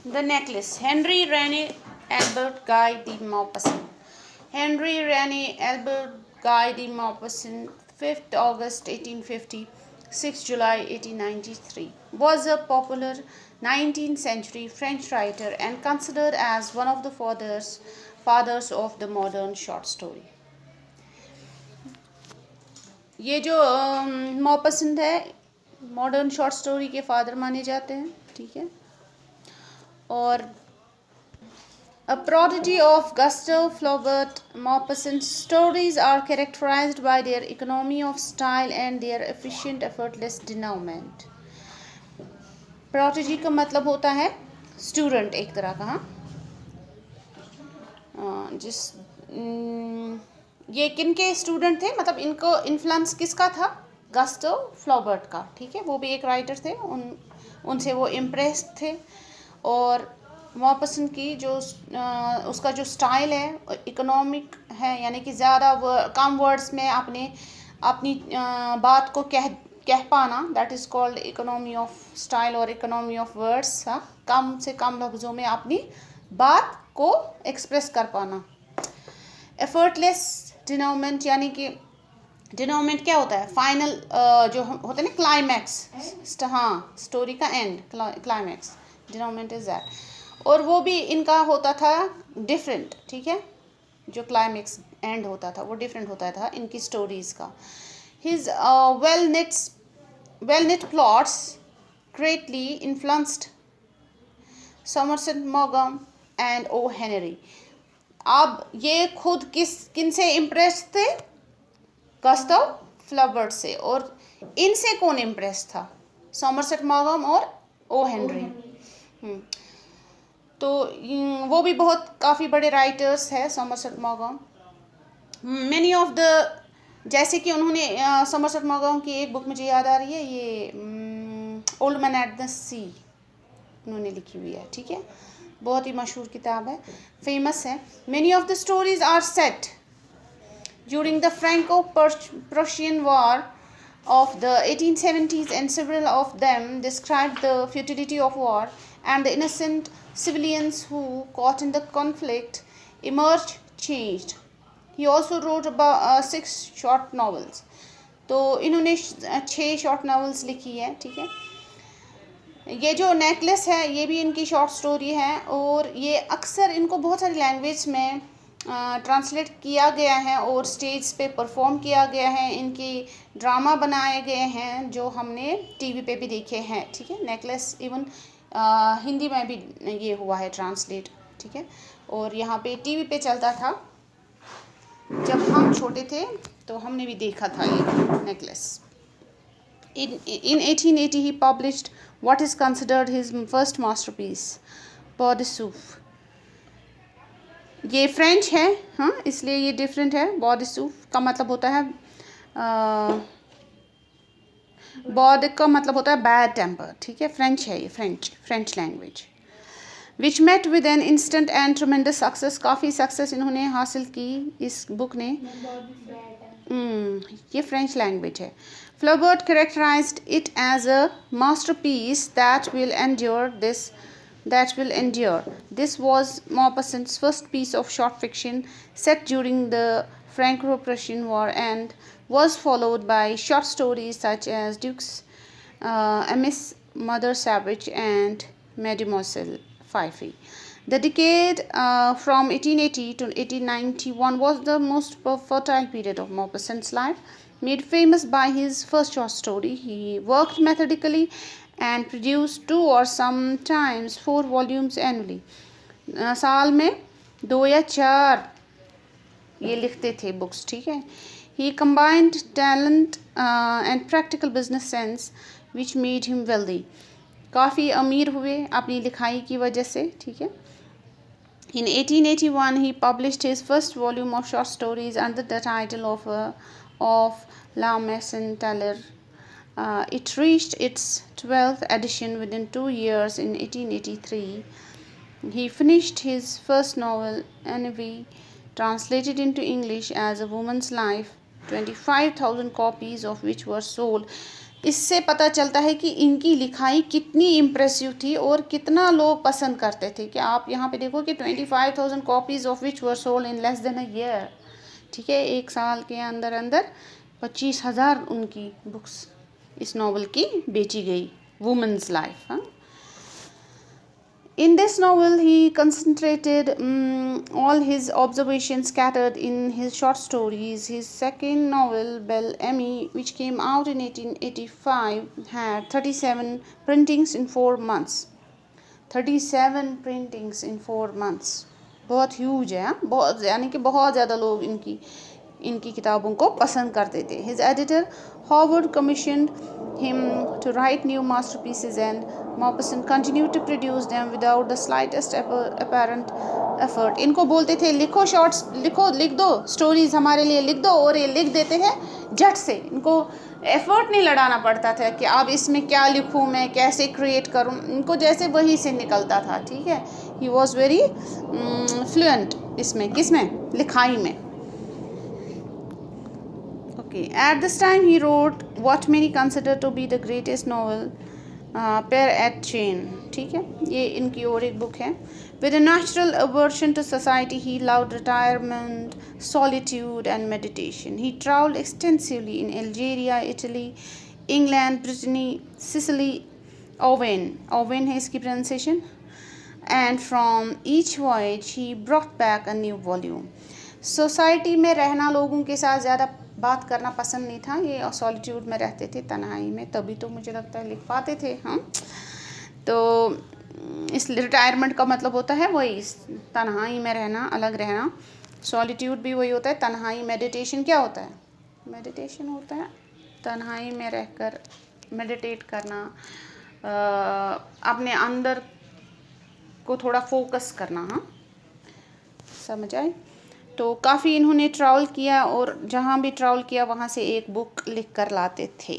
The necklace. Henry Rene Albert Guy de Maupassant. Henry Rene Albert Guy de Maupassant, 5th August 1850, 6 July 1893, was a popular 19th century French writer and considered as one of the fathers of the modern short story. ये जो मौपसंत है modern short story के father माने जाते हैं, ठीक है. और a prodigy of Gustave Flaubert, Maupassant's stories are characterized by their economy of style and their efficient, effortless denouement. Prodigy का मतलब होता है स्टूडेंट एक तरह का. हाँ, ये किन के स्टूडेंट थे, मतलब इनको इन्फ्लुएंस किसका था? गस्टो फ्लॉबर्ट का, ठीक है. वो भी एक राइटर थे, उनसे वो इम्प्रेस थे. और मौपसंत की जो उसका जो स्टाइल है इकोनॉमिक है, यानी कि ज़्यादा कम वर्ड्स में अपनी बात को कह पाना, that is called economy of style और इकोनॉमी ऑफ वर्ड्स. हाँ, कम से कम लफ्ज़ों में अपनी बात को एक्सप्रेस कर पाना. एफर्टलेस डिनोमेंट, यानी कि डिनोमेंट क्या होता है? फाइनल जो होता है ना, क्लाइमैक्स. हाँ, स्टोरी का end, climax. Denouement is that. और वो भी इनका होता था डिफरेंट, ठीक है. जो क्लाइमैक्स एंड होता था वो डिफरेंट होता था इनकी स्टोरीज का. His well knit plots greatly influenced Somerset Maugham and O. Henry. अब ये खुद किन से इम्प्रेस थे? गस्टव फ्लॉबर्ट से. और इनसे कौन इम्प्रेस था? सॉमरसेट मॉगम और ओ हेनरी. तो वो भी काफ़ी बड़े राइटर्स हैं सॉमरसेट मॉगम. मैनी ऑफ द, जैसे कि उन्होंने सॉमरसेट मॉगम की एक बुक मुझे याद आ रही है, ये ओल्ड मैन एट द सी उन्होंने लिखी हुई है, ठीक है. बहुत ही मशहूर किताब है, फेमस है. Many of the stories are set during the Franco Prussian war of the 1870s, and several of them described the futility of war and the innocent civilians who, caught in the conflict, emerged changed. He also wrote about 6 short novels. तो इन्होंने 6 short novels लिखी है, ठीक है. ये जो necklace है ये भी इनकी शॉर्ट स्टोरी है, और ये अक्सर इनको बहुत सारी लैंग्वेज में ट्रांसलेट किया गया है और स्टेज पे परफॉर्म किया गया है. इनकी ड्रामा बनाए गए हैं जो हमने टीवी पे भी देखे हैं, ठीक है. नेकलेस इवन हिंदी में भी ये हुआ है ट्रांसलेट, ठीक है. और यहाँ पे टीवी पे चलता था जब हम छोटे थे, तो हमने भी देखा था ये necklace. In 1880 he published what is considered his first masterpiece, Peau de Souffle. ये फ्रेंच है, हाँ, इसलिए ये डिफरेंट है. Peau de Souffle का मतलब होता है बॉड का मतलब होता है बैड टेम्पर, ठीक है. फ्रेंच है ये, French language. Which met with an instant and tremendous success. काफ़ी सक्सेस इन्होंने हासिल की इस बुक ने. ये फ्रेंच लैंग्वेज है. Flaubert characterized it as a masterpiece that will endure. This was Maupassant's first piece of short fiction set during the Franco-Prussian War and was followed by short stories such as Duke's Miss Mother Savage and Mademoiselle Fifi. The decade from 1880 to 1891 was the most fertile period of Maupassant's life. Made famous by his first short story, he worked methodically and produced 2 or sometimes 4 volumes annually. साल में 2 या 4 ये लिखते थे books, ठीक है. He combined talent and practical business sense which made him wealthy. काफ़ी अमीर हुए अपनी लिखाई की वजह से, ठीक है. In 1881 he published his first volume of short stories under the title of La Maison Taylor. It reached its 12th edition within 2 years in 1883. He finished his first novel, Ennui, translated into English as A Woman's Life, 25,000 copies of which were sold. इससे पता चलता है कि इनकी लिखाई कितनी impressive थी और कितना लोग पसंद करते थे। कि आप यहाँ पे देखो कि 25,000 copies of which were sold in less than a year. ठीक है, 1 साल के अंदर अंदर 25,000 उनकी बुक्स इस नावल की बेची गई, वुमेन्स लाइफ। हाँ, in this novel, he concentrated all his observations scattered in his short stories. His second novel, Belle Emmy, which came out in 1885, had 37 printings in 4 months. 37 printings in 4 months. बहुत huge है, बहुत, यानी कि बहुत ज़्यादा लोग इनकी किताबों को पसंद करते थे। His editor Howard commissioned him to write new masterpieces and Maupassant continued to produce them without the slightest apparent effort. इनको बोलते थे लिखो शॉर्ट्स, लिख दो स्टोरीज हमारे लिए लिख दो, और ये लिख देते हैं झट से। इनको एफर्ट नहीं लगाना पड़ता था कि अब इसमें क्या लिखूँ मैं, कैसे क्रिएट करूँ, इनको जैसे वही से निकलता था। ठीक है, ही वॉज वेरी फ्लुएंट इसमें, किसमें, लिखाई में। Okay. At this time, he wrote what many consider to be the greatest novel, Per et Chain. ठीक है, ये इनकी और एक बुक है। With a natural aversion to society, he loved retirement, solitude, and meditation. He traveled extensively in Algeria, Italy, England, Brittany, Sicily, Owen है इसकी pronunciation. And from each voyage, he brought back a new volume. Society में रहना, लोगों के साथ ज़्यादा बात करना पसंद नहीं था, ये सॉलिट्यूड में रहते थे, तन्हाई में, तभी तो मुझे लगता है लिख पाते थे। हाँ, तो इस रिटायरमेंट का मतलब होता है वही तन्हाई में रहना, अलग रहना। सॉलिट्यूड भी वही होता है, तन्हाई। मेडिटेशन क्या होता है? मेडिटेशन होता है तन्हाई में रहकर मेडिटेट करना, अपने अंदर को थोड़ा फोकस करना। हाँ, समझ आए? तो काफ़ी इन्होंने ट्रैवल किया और जहाँ भी ट्रैवल किया वहाँ से एक बुक लिख कर लाते थे।